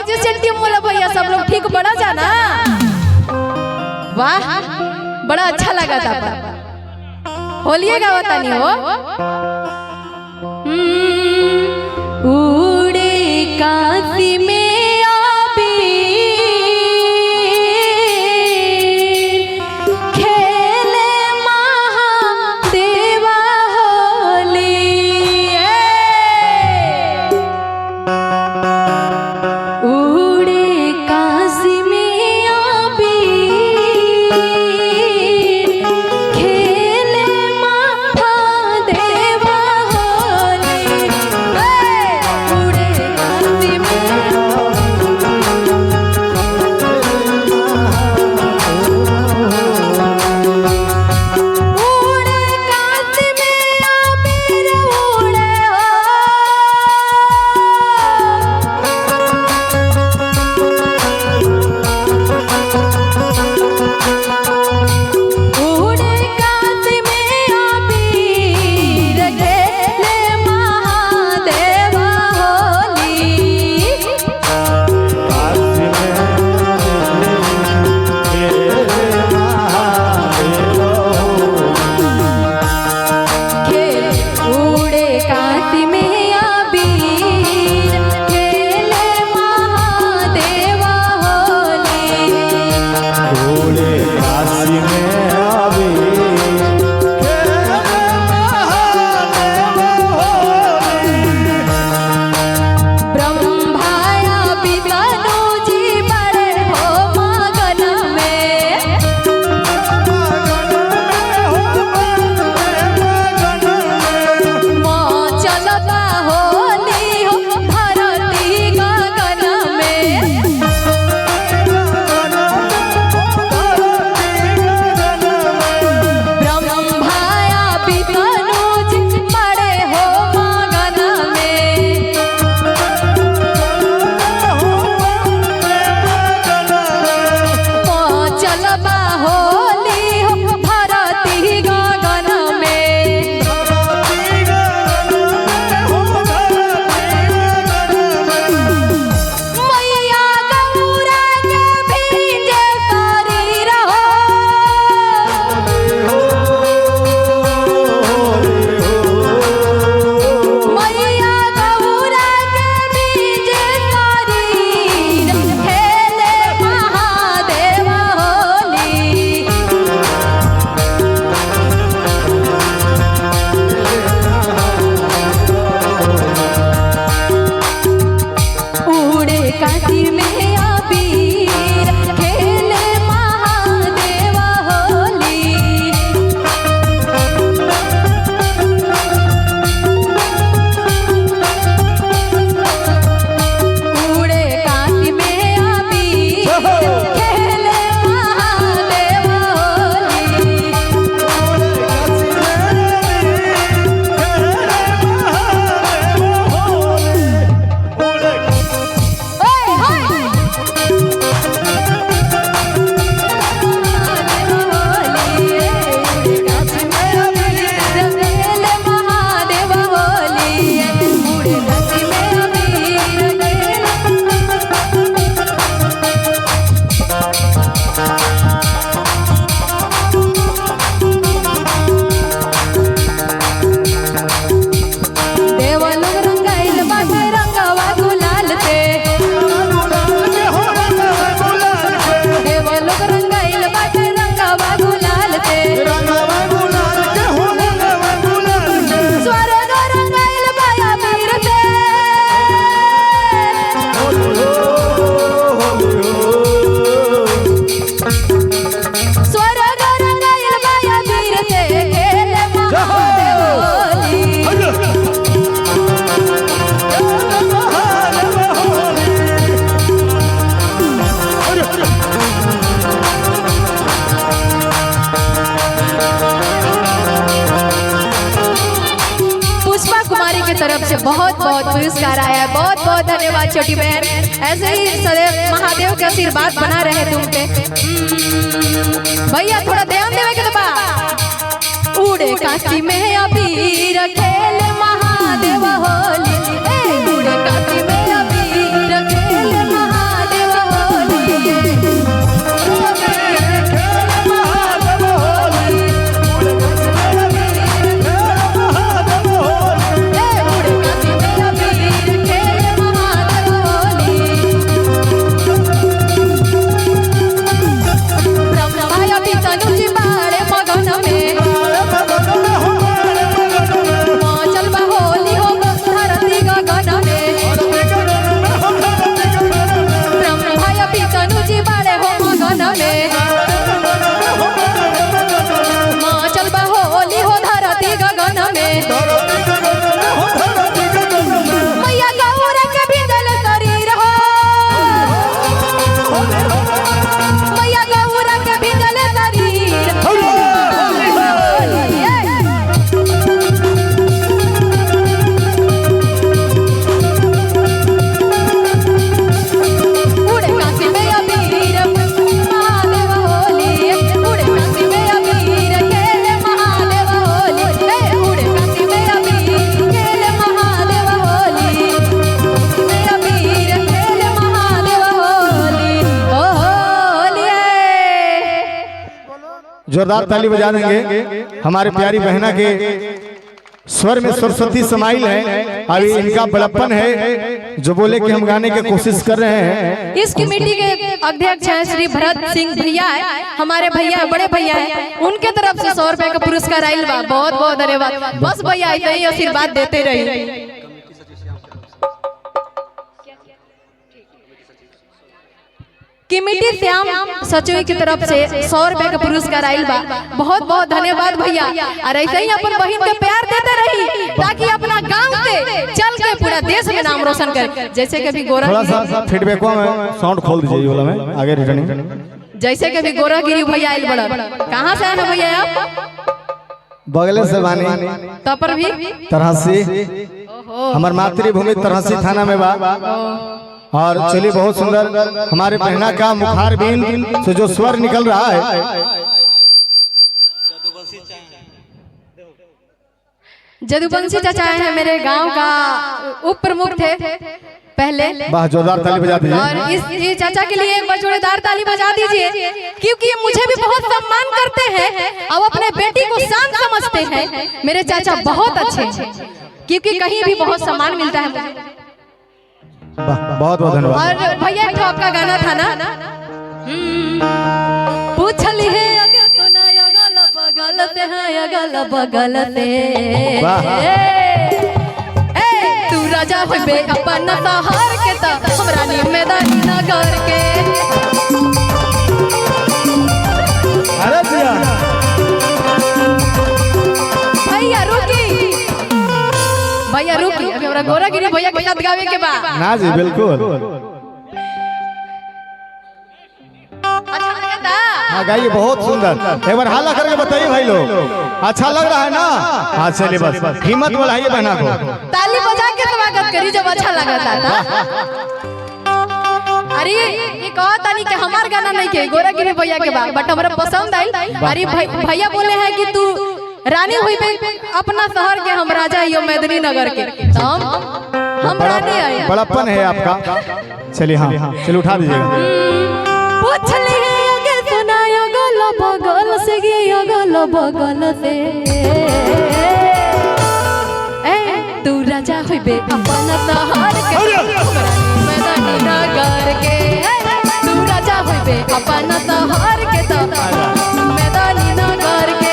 जैसे टीमोला भैया सब लोग ठीक बड़ा जाना। वाह बड़ा अच्छा लगा था होलिए गावता नहीं हो। उड़े काशी में तरफ से बहुत बहुत पुरस्कार आया है। बहुत बहुत धन्यवाद छोटी बहन, ऐसे ही सदैव महादेव के आशीर्वाद बना रहे तुम पे। भैया थोड़ा ध्यान देवे के बा। उड़े काशी में अबीर खेले महादेव होली, उड़े काशी में अबीर खेले महादेव जोरदार ताली बजा देंगे। हमारे प्यारी बहना के स्वर में सरस्वती समाइल है, अभी इनका बड़प्पन है जो बोले कि हम गाने की कोशिश कर रहे हैं। इस कमेटी के अध्यक्ष हैं श्री भरत सिंह भैया है, हमारे भैया बड़े भैया हैं, उनके तरफ से 100 रुपए का पुरस्कार आइल बा। बहुत बहुत धन्यवाद। बस भैया ऐसे ही आशीर्वाद देते रहिए। कमेटी श्याम सचिव की तरफ से 100 रुपए का पुरस्कार आइल बा। बहुत बहुत धन्यवाद भैया। और ऐसे ही अपन बहन के प्यार देते रही ताकि अपना गांव से चल के पूरा देश में नाम रोशन कर। जैसे कभी गोरा थोड़ा सा फीडबैक में साउंड खोल दीजिए वाला में आगे रिटर्निंग। जैसे कभी गोरागिरी भैया आइल बड़ा। कहाँ से आए हैं भैया आप? बगले से बानी तपर भी तरहसी, हमार मातृभूमि तरहसी थाना में बा। और चलिए बहुत सुंदर हमारे बहना का मुखार बिंद से जो स्वर निकल रहा है। जदुवंशी चाचा है, मेरे गांव का उप प्रमुख थे पहले। वाह, जोरदार ताली बजा दीजिए। और इस चाचा के लिए एक बार जोरदार ताली बजा दीजिए, क्योंकि ये मुझे भी बहुत सम्मान करते हैं और अपने बेटी को शान समझते हैं। मेरे चाचा बहुत अच्छे हैं, क्योंकि कहीं भी बहुत सम्मान मिलता है मुझे। बहुत बहुत धन्यवाद। और भैया एक आपका गाना था ना, पूछली है अगल तो ना अगल बगल से है अगल बगल से। ए तू राजा होबे अपन शहर के त हमरा नी मैदानी नगर के। अरे भैया रुकी, भैया रुकी, अभी हमरा गोरागिरी भैया के साथ गावे के बा ना जी। बिल्कुल, हाँ गाइए, बहुत सुंदर। एक बार हाला करके बताइए भाई लोग, अच्छा लग रहा है ना? हाँ चलिए, बस हिम्मत बढ़ाइए बहना को, ताली बजा के स्वागत करी जब अच्छा लगा था। अरे ये कहा तानी कि हमार गाना नहीं के गोरागिरी भैया के बा, बट हमरा पसंद आई। अरे भैया बोले हैं कि तू रानी हुई पे अपना शहर के, हम राजा यो मैदनी नगर के। हम रानी आए। बड़प्पन है आपका। चलिए हाँ, चलिए उठा दीजिएगा। पूछली है अगे सुनाया अगल बगल से गे अगल बगल से। ए तू राजा होइबे अपन शहर के मैदानी नगर के। तू राजा होइबे अपन शहर के तो मैदानी नगर के।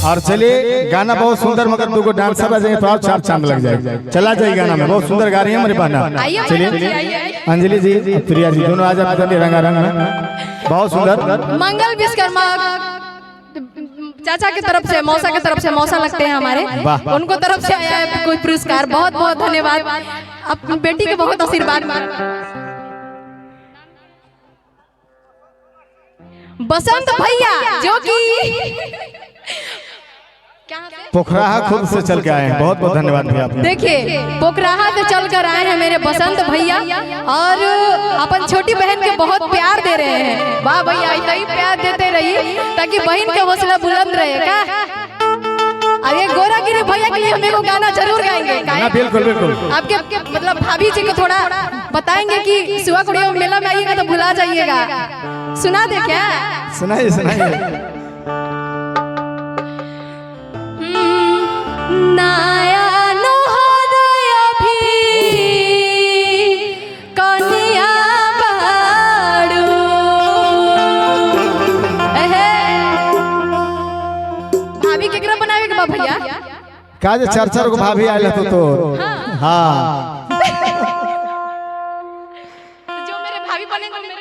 और चलिए, गाना बहुत सुंदर, मगर दो डांसर आ जाए तो आप चार चांद लग जाए। चला जाए गाना में, बहुत सुंदर गा रही है हमारी बहना। चलिए अंजलि जी, प्रिया जी, दोनों आ जाते रंगारंग में। बहुत सुंदर। मंगल विश्वकर्मा चाचा की तरफ से, मौसा की तरफ से, मौसा लगते हैं हमारे, उनको तरफ से आया है कोई पुरस्कार। बहुत बहुत धन्यवाद। अपनी बेटी के बहुत आशीर्वाद मांग। बसंत भैया जो कि पोखराहा खुद से चल के आए हैं। बहुत बहुत धन्यवाद भैया। देखिए पोखराहा से चल कर आए हैं मेरे बसंत भैया, और अपन छोटी बहन के बहुत प्यार दे रहे हैं। वाह भैया, ऐसा ही प्यार देते रहिए ताकि बहन का हौसला बुलंद रहे। का अरे गोरागिरी भैया के लिए हम एगो गाना जरूर गाएंगे। बिल्कुल बिल्कुल। आपके मतलब भाभी जी को थोड़ा बताएंगे कि सुहा कुड़िया मेला में आइएगा तो भुला जाइएगा। सुना दे क्या? सुनाइए सुनाइए। नाया नोहदय भी कनिया बाड़ू। भाभी केकरा बनावे के बा भैया? का जे चार को भाभी आइल तो हाँ जो मेरे भाभी बनेंगे मेरे।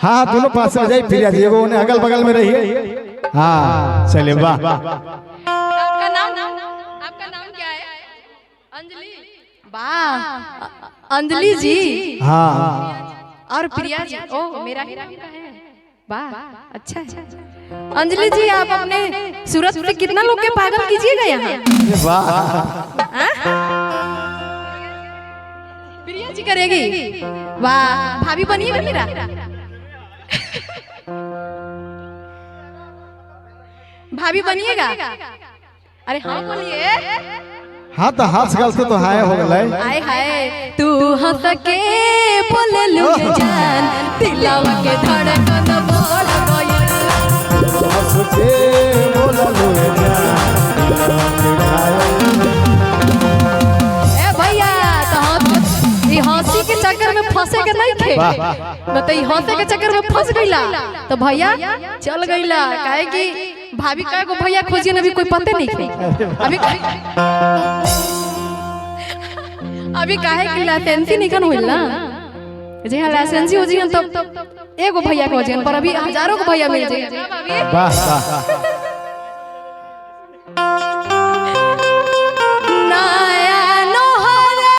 हाँ, दोनों पास आ जाए। प्रिया जी वो अगल बगल में रहिए। हाँ चलिए। वाह, आपका नाम क्या है? अंजलि। वाह अंजलि जी। हाँ, और प्रिया जी, ओह मेरा ही नाम का है। वाह अच्छा है। अंजलि जी, आप अपने सूरत से कितना लोग के पागल कीजिएगा यहाँ। वाह, प्रिया जी करेगी। वाह, भाभी बनिएगा मेरा। भाभी बनिएगा। अरे हाँ बोलिए। हाँ तो हंस गल से तो हाय हो गए। आए हाय तू हंस के बोले लू जान, दिलवा के धड़कन बढ़ गई। कैसे बोला लो ए भैया तो ई हंसी के चक्कर में फंसे के नहीं थे बताई हंसे के चक्कर में फंस गईला तो भैया चल गईला काहे कि भाभी का को भैया खोजिए ना भी कोई पते नहीं थे अभी काहे कि लाइसेंसी निकन होइल ना जे हां लाइसेंसी हो जी तो एगो भैया के हो जी पर अभी हजारों को भैया मिल जाए वाह वाह